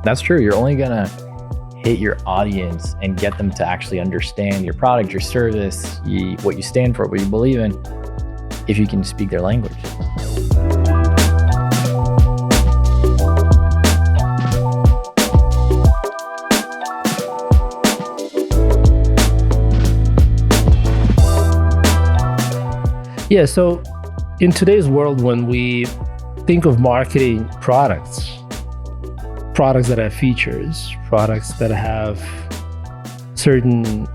That's true. You're only gonna hit your audience and get them to actually understand your product, your service, what you stand for, what you believe in, if you can speak their language. Yeah, so in today's world, when we think of marketing products that have features, products that have certain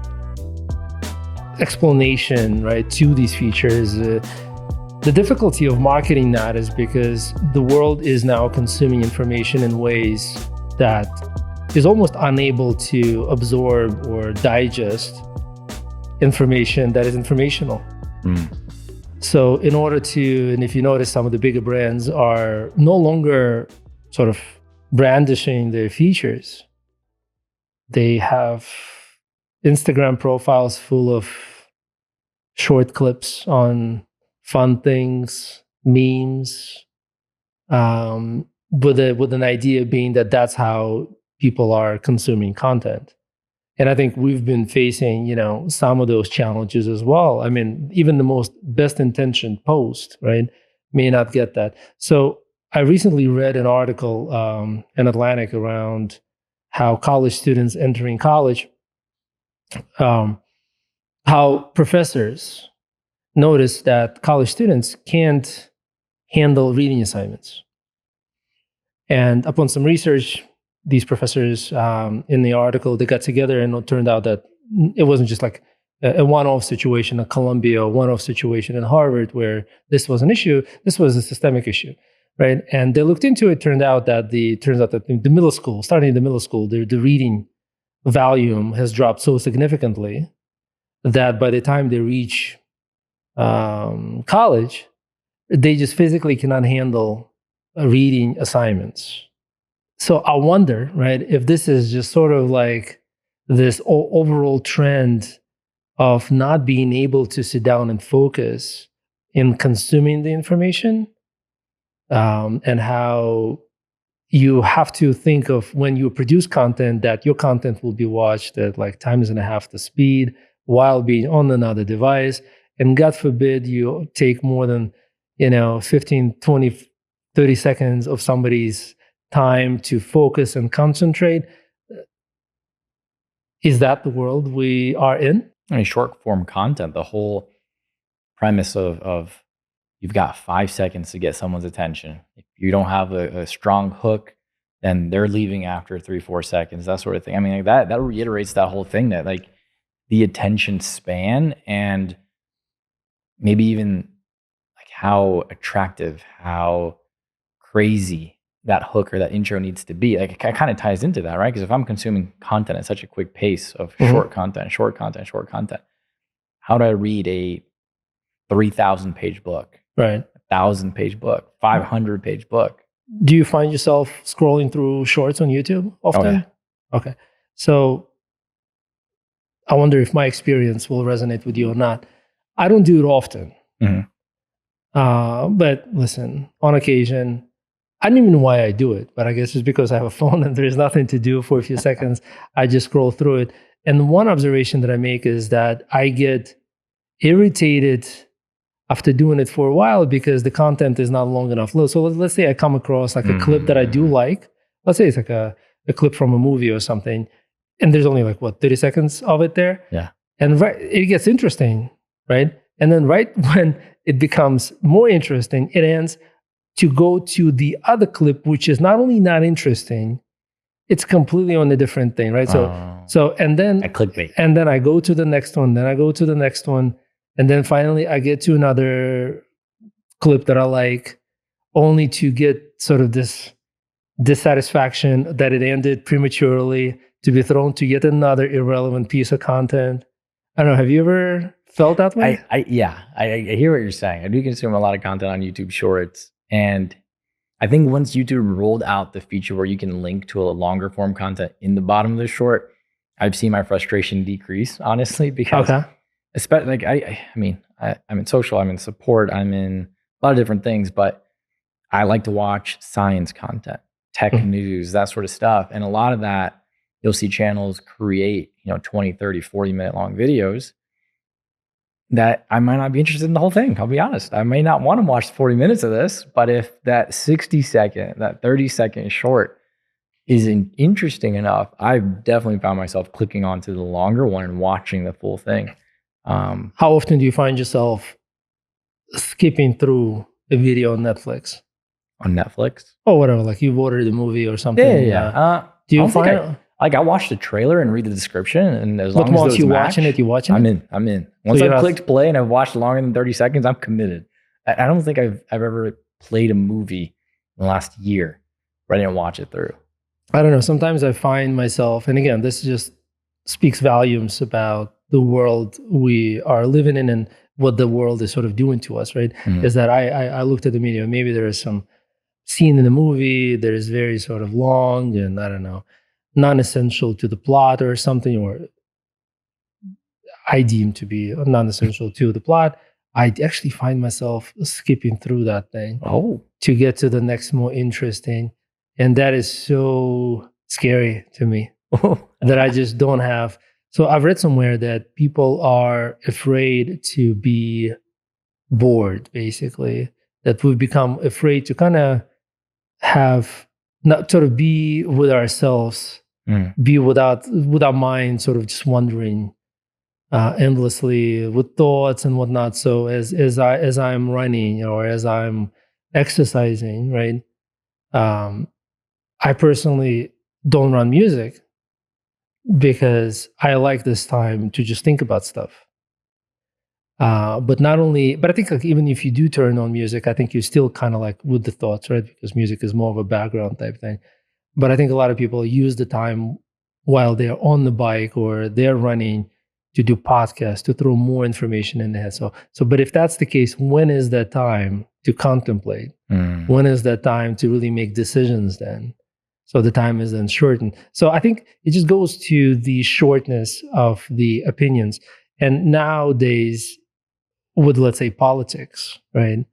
explanation, right, to these features, the difficulty of marketing that is because the world is now consuming information in ways that is almost unable to absorb or digest information that is informational. So in order to, and if you notice, some of the bigger brands are no longer sort of brandishing their features. They have Instagram profiles full of short clips on fun things, memes, with an idea being that that's how people are consuming content. And I think we've been facing, some of those challenges as well. I mean, even the most best intentioned post, right, may not get that. So I recently read an article in Atlantic around how college students entering college, how professors notice that college students can't handle reading assignments. And upon some research, these professors in the article, they got together, and it turned out that it wasn't just like a one-off situation, a Columbia one-off situation in Harvard where this was an issue. This was a systemic issue, right? And they looked into it. Turned out that the middle school, starting in the middle school, the reading volume has dropped so significantly that by the time they reach college, they just physically cannot handle reading assignments. So I wonder, right, if this is just sort of like this overall trend of not being able to sit down and focus in consuming the information, and how you have to think of when you produce content that your content will be watched at like times and a half the speed while being on another device. And God forbid you take more than, 15, 20, 30 seconds of somebody's time to focus and concentrate. Is that the world we are in? I mean, short form content, the whole premise of you've got 5 seconds to get someone's attention. If you don't have a strong hook, then they're leaving after 3-4 seconds, that sort of thing. I mean, like that reiterates that whole thing that like the attention span and maybe even like how attractive, how crazy that hook or that intro needs to be. Like it kind of ties into that, right? Because if I'm consuming content at such a quick pace of short content, how do I read a 3,000 page book, right? 1,000 page book, 500 page book? Do you find yourself scrolling through shorts on YouTube often? Oh, yeah. Okay. So I wonder if my experience will resonate with you or not. I don't do it often. But listen, on occasion, I don't even know why I do it, but I guess it's because I have a phone and there's nothing to do for a few seconds. I just scroll through it. And one observation that I make is that I get irritated after doing it for a while because the content is not long enough. So let's say I come across like a clip that I do like. Let's say it's like a clip from a movie or something. And there's only like, 30 seconds of it there? Yeah. And it gets interesting, right? And then right when it becomes more interesting, it ends to go to the other clip, which is not only not interesting, it's completely on a different thing, right? So and then a clickbait. And then I go to the next one, then I go to the next one, and then finally I get to another clip that I like, only to get sort of this dissatisfaction that it ended prematurely, to be thrown to yet another irrelevant piece of content. I don't know, have you ever felt that way? I hear what you're saying. I do consume a lot of content on YouTube Shorts. And I think once YouTube rolled out the feature where you can link to a longer form content in the bottom of the short, I've seen my frustration decrease, honestly, because especially like I'm in social, I'm in support, I'm in a lot of different things, but I like to watch science content, tech news, that sort of stuff. And a lot of that, you'll see channels create, 20, 30, 40-minute long videos that I might not be interested in the whole thing. I'll be honest. I may not want to watch 40 minutes of this, but if that 60-second, that 30-second short isn't interesting enough, I've definitely found myself clicking onto the longer one and watching the full thing. How often do you find yourself skipping through a video on Netflix? On Netflix? Or whatever, like you've ordered a movie or something. Yeah. Do you find I watch the trailer and read the description, and as long as once those you're match, watching it, I'm in. Once I've clicked play and I've watched longer than 30 seconds, I'm committed. I don't think I've ever played a movie in the last year where I didn't watch it through. I don't know. Sometimes I find myself, and again, this just speaks volumes about the world we are living in and what the world is sort of doing to us, right? Mhm. Is that I looked at the media, maybe there is some scene in the movie that is very sort of long and I don't know, non-essential to the plot or something, or I deem to be non-essential to the plot. I actually find myself skipping through that thing to get to the next more interesting. And that is so scary to me that I just don't have. So I've read somewhere that people are afraid to be bored, basically, that we've become afraid to kind of have, not sort of be with ourselves, be without mind, sort of just wandering endlessly with thoughts and whatnot. So as I'm running or as I'm exercising, right? I personally don't run music because I like this time to just think about stuff. But I think like even if you do turn on music, I think you're still kind of like with the thoughts, right? Because music is more of a background type thing. But I think a lot of people use the time while they're on the bike or they're running to do podcasts, to throw more information in their head. But if that's the case, when is that time to contemplate? When is that time to really make decisions then? So the time is then shortened. So I think it just goes to the shortness of the opinions. And nowadays, with let's say politics, right?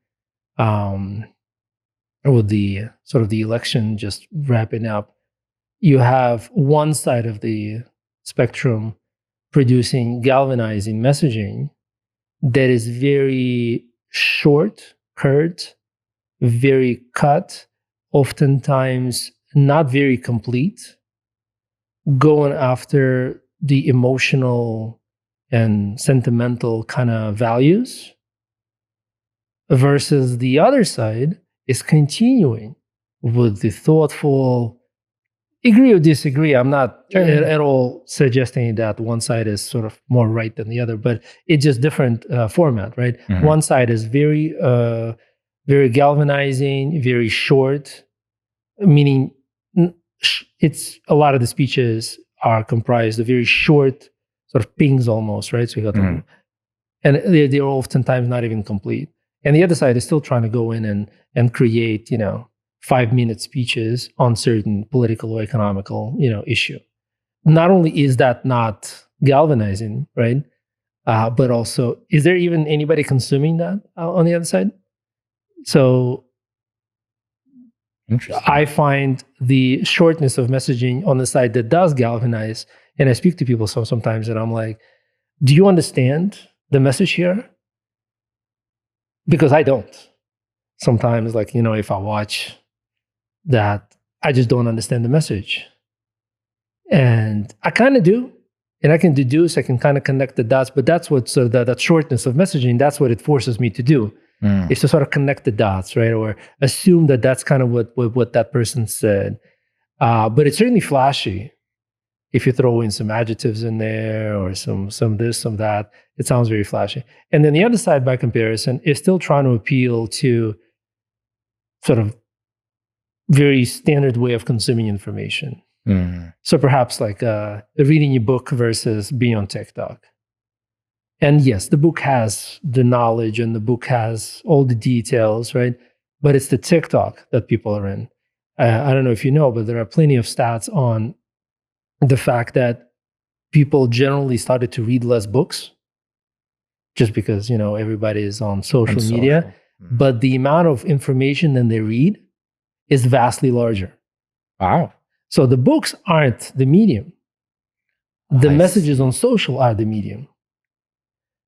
With the sort of the election just wrapping up, you have one side of the spectrum producing galvanizing messaging that is very short, curt, very cut, oftentimes not very complete, going after the emotional and sentimental kind of values, versus the other side is continuing with the thoughtful, agree or disagree. I'm not at all suggesting that one side is sort of more right than the other, but it's just different format, right? One side is very, very galvanizing, very short, meaning it's a lot of the speeches are comprised of very short sort of pings almost, right? So you got them, and they're oftentimes not even complete. And the other side is still trying to go in and create, 5-minute speeches on certain political or economical, issue. Not only is that not galvanizing, right? But also, is there even anybody consuming that on the other side? So I find the shortness of messaging on the side that does galvanize, and I speak to people sometimes, and I'm like, do you understand the message here? Because I don't. Sometimes, like, if I watch that, I just don't understand the message. And I kind of do. And I can deduce, I can kind of connect the dots, but that's what sort of that shortness of messaging, that's what it forces me to do. Is to sort of connect the dots, right? Or assume that that's kind of what that person said. But it's certainly flashy. If you throw in some adjectives in there or some this, some that, it sounds very flashy. And then the other side, by comparison, is still trying to appeal to sort of very standard way of consuming information. So perhaps like reading a book versus being on TikTok. And yes, the book has the knowledge and the book has all the details, right? But it's the TikTok that people are in. I don't know if you know, but there are plenty of stats on the fact that people generally started to read less books just because, everybody is on social media. But the amount of information that they read is vastly larger. Wow. So the books aren't the medium. The I messages on see. social are the medium.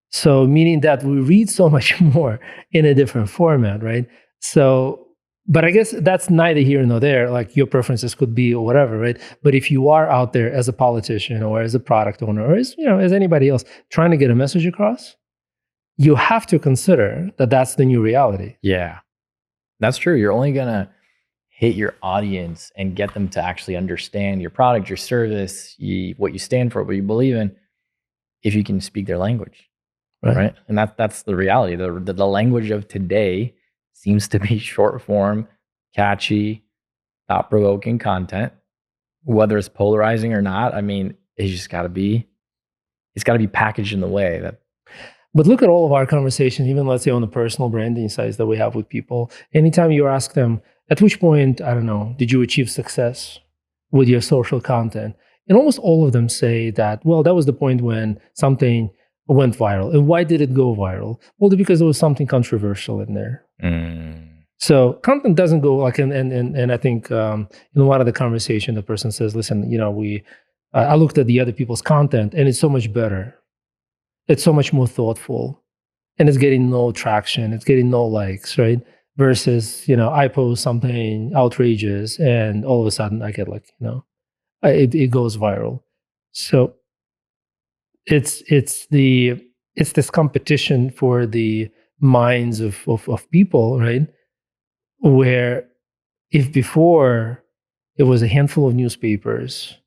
So meaning that we read so much more in a different format, right? So, but I guess that's neither here nor there. Like your preferences could be or whatever, right? But if you are out there as a politician or as a product owner or as as anybody else trying to get a message across, you have to consider that that's the new reality. Yeah, that's true. You're only going to hit your audience and get them to actually understand your product, your service, what you stand for, what you believe in, if you can speak their language, right? And that's the reality. The language of today seems to be short form, catchy, thought-provoking content, whether it's polarizing or not. I mean, it's got to be packaged in the way that. But look at all of our conversation, even let's say on the personal branding sides that we have with people. Anytime you ask them, at which point, I don't know, did you achieve success with your social content? And almost all of them say that, well, that was the point when something went viral. And why did it go viral? Well, because there was something controversial in there. So content doesn't go like, and I think in one of the conversation, the person says, listen, I looked at the other people's content and it's so much better. It's so much more thoughtful and it's getting no traction. It's getting no likes, right? Versus, I post something outrageous and all of a sudden I get like, it goes viral. So it's this competition for the minds of people, right? Where if before it was a handful of newspapers,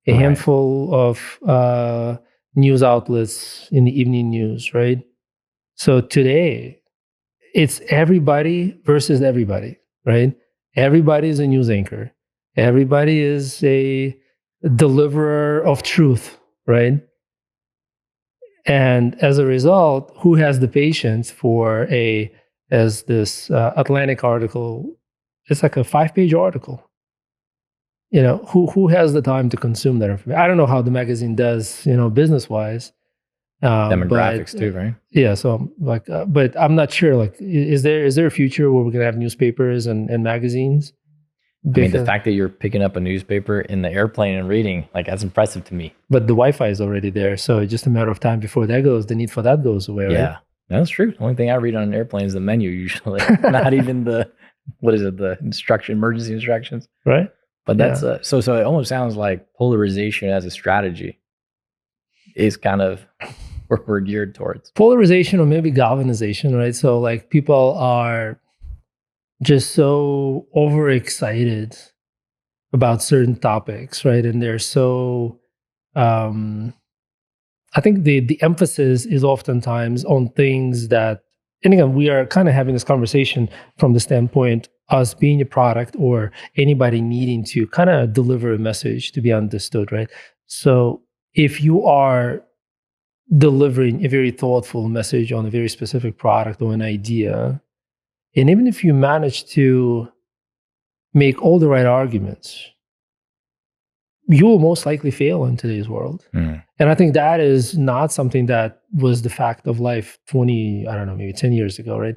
a handful of news outlets in the evening news, right? So today, it's everybody versus everybody, right? Everybody is a news anchor. Everybody is a deliverer of truth, right? And as a result, who has the patience for as this Atlantic article, it's like a 5-page article. Who has the time to consume that information? I don't know how the magazine does, business wise. Demographics too, right? Yeah, so but I'm not sure. Like, is there a future where we're gonna have newspapers and magazines? I mean, the fact that you're picking up a newspaper in the airplane and reading, like, that's impressive to me. But the Wi-Fi is already there, so it's just a matter of time before the need for that goes away, right? Yeah, that's true. The only thing I read on an airplane is the menu usually, not even the emergency instructions, right? But that's so it almost sounds like polarization as a strategy is kind of what we're geared towards. Polarization or maybe galvanization, right? So like people are just so overexcited about certain topics, right? And they're so I think the emphasis is oftentimes on things that, and again, we are kind of having this conversation from the standpoint us being a product or anybody needing to kind of deliver a message to be understood, right? So if you are delivering a very thoughtful message on a very specific product or an idea, and even if you manage to make all the right arguments, you will most likely fail in today's world. And I think that is not something that was the fact of life 20, I don't know, maybe 10 years ago, right?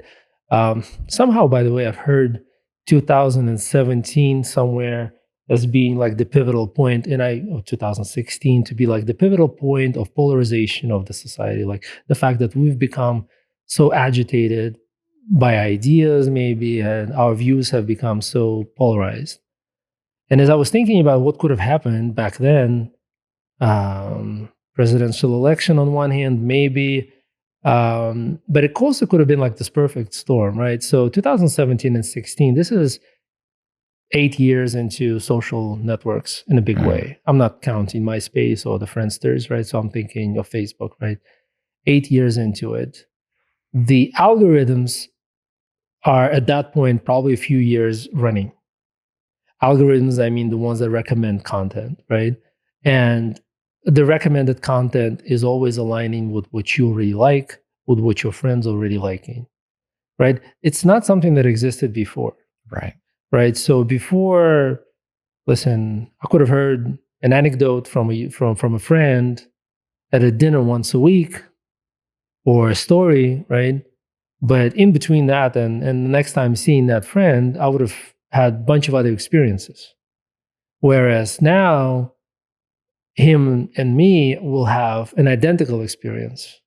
Somehow, by the way, I've heard 2017 somewhere as being like the pivotal point, and 2016 to be like the pivotal point of polarization of the society, like the fact that we've become so agitated by ideas maybe, and our views have become so polarized. And as I was thinking about what could have happened back then, presidential election on one hand, maybe, but it also could have been like this perfect storm, right? So 2017 and 16, this is 8 years into social networks in a big way. I'm not counting MySpace or the Friendsters, right? So I'm thinking of Facebook, right? 8 years into it. The algorithms are at that point probably a few years running. Algorithms, I mean the ones that recommend content, right? And the recommended content is always aligning with what you already like, with what your friends already liking, right? It's not something that existed before. Right. So before, listen, I could have heard an anecdote from a friend at a dinner once a week or a story, right? But in between that and the next time seeing that friend, I would have had a bunch of other experiences. Whereas now, him and me will have an identical experience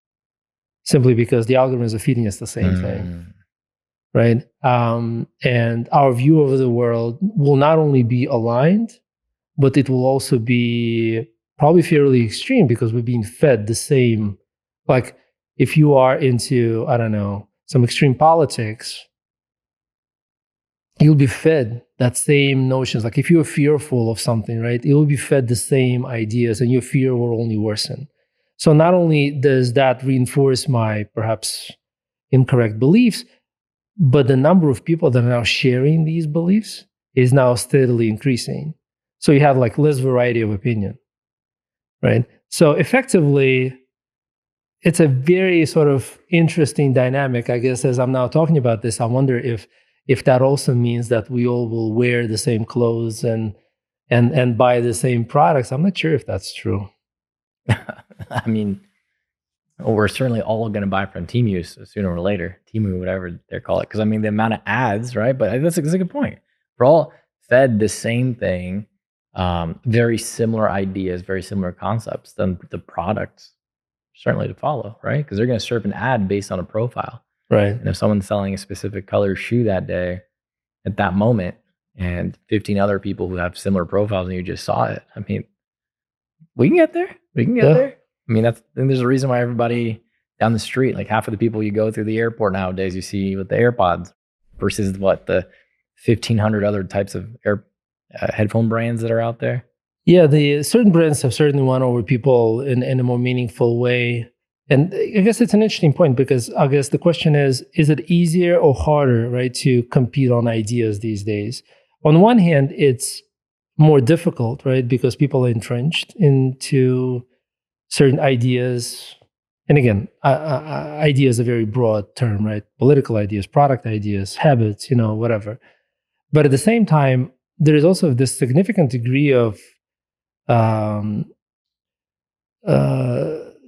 simply because the algorithms are feeding us the same thing, right? And our view of the world will not only be aligned, but it will also be probably fairly extreme because we're being fed the same. Like if you are into, I don't know, some extreme politics, you'll be fed that same notions. Like if you're fearful of something, right, you'll be fed the same ideas and your fear will only worsen. So not only does that reinforce my perhaps incorrect beliefs, but the number of people that are now sharing these beliefs is now steadily increasing. So you have like less variety of opinion, right? So effectively, it's a very sort of interesting dynamic. I guess as I'm now talking about this, I wonder if that also means that we all will wear the same clothes and buy the same products. I'm not sure if that's true. I mean, we're certainly all going to buy from Temu sooner or later, Temu, whatever they call it. Because I mean, the amount of ads, right? But that's a good point. We're all fed the same thing, very similar ideas, very similar concepts. Then the products certainly to follow, right? Because they're going to serve an ad based on a profile. Right. And if someone's selling a specific color shoe that day, at that moment, and 15 other people who have similar profiles and you just saw it, I mean, we can get there. We can get there. I mean, there's a reason why everybody down the street, like half of the people you go through the airport nowadays, you see with the AirPods versus what the 1,500 other types of headphone brands that are out there. Yeah, the certain brands have certainly won over people in a more meaningful way. And I guess it's an interesting point because I guess the question is it easier or harder, right, to compete on ideas these days? On one hand, it's more difficult, right, because people are entrenched into certain ideas. And again, idea is a very broad term, right? Political ideas, product ideas, habits, whatever. But at the same time, there is also this significant degree of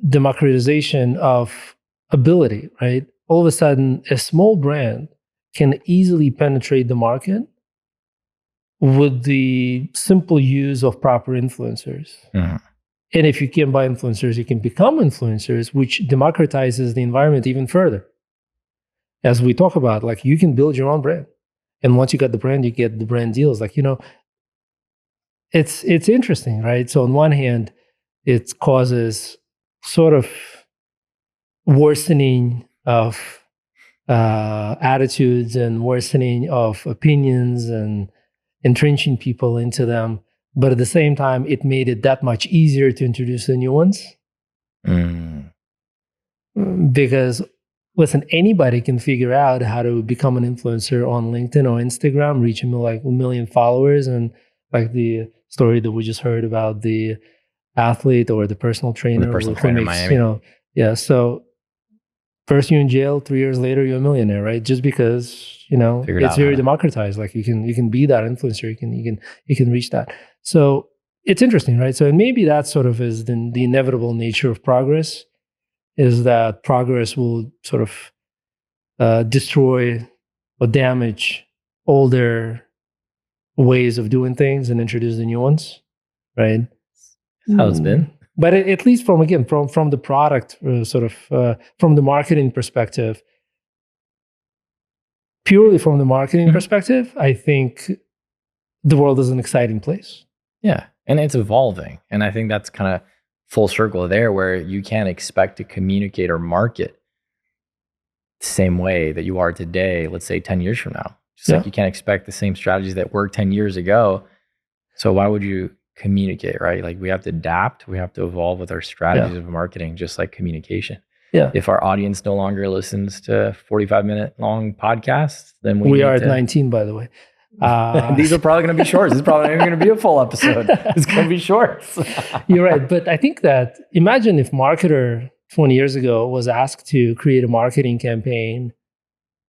democratization of ability, right? All of a sudden, a small brand can easily penetrate the market with the simple use of proper influencers. Mm-hmm. And if you can buy influencers, you can become influencers, which democratizes the environment even further. As we talk about, like you can build your own brand. And once you got the brand, you get the brand deals. Like, it's interesting, right? So on one hand, it causes sort of worsening of attitudes and worsening of opinions and entrenching people into them. But at the same time, it made it that much easier to introduce the new ones. Because, listen, anybody can figure out how to become an influencer on LinkedIn or Instagram, reach like 1 million followers. And like the story that we just heard about the athlete or the personal trainer, in Miami. So first you're in jail, 3 years later you're a millionaire, right? Just because it's very democratized. Like you can be that influencer, you can reach that. So it's interesting, right? So and maybe that sort of is the inevitable nature of progress, is that progress will sort of destroy or damage older ways of doing things and introduce the new ones, right? That's how it's been. But at least from the product, from the marketing perspective, purely from the marketing perspective, I think the world is an exciting place. Yeah, and it's evolving. And I think that's kind of full circle there, where you can't expect to communicate or market the same way that you are today, let's say 10 years from now. Just like you can't expect the same strategies that worked 10 years ago. So why would you communicate, right? Like we have to adapt, we have to evolve with our strategies of marketing, just like communication. Yeah. If our audience no longer listens to 45-minute long podcasts, then we are at 19, by the way. These are probably going to be shorts. This is probably not even going to be a full episode. It's going to be shorts. You're right. But I think that imagine if marketer 20 years ago was asked to create a marketing campaign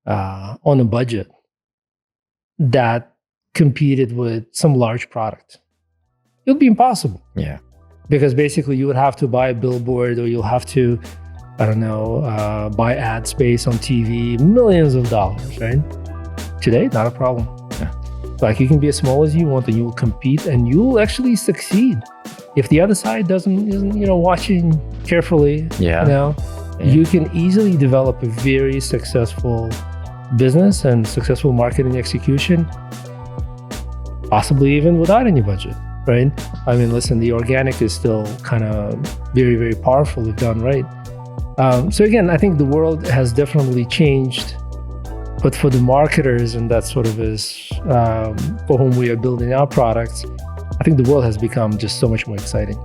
on a budget that competed with some large product. It would be impossible. Yeah. Because basically you would have to buy a billboard, or you'll have to, buy ad space on TV, millions of dollars, right? Today, not a problem. Yeah. Like you can be as small as you want, and you will compete, and you will actually succeed. If the other side isn't watching carefully, Yeah. you can easily develop a very successful business and successful marketing execution, possibly even without any budget, right? I mean, listen, the organic is still kind of very, very powerful if done right. So again, I think the world has definitely changed, but for the marketers, and that sort of is for whom we are building our products, I think the world has become just so much more exciting.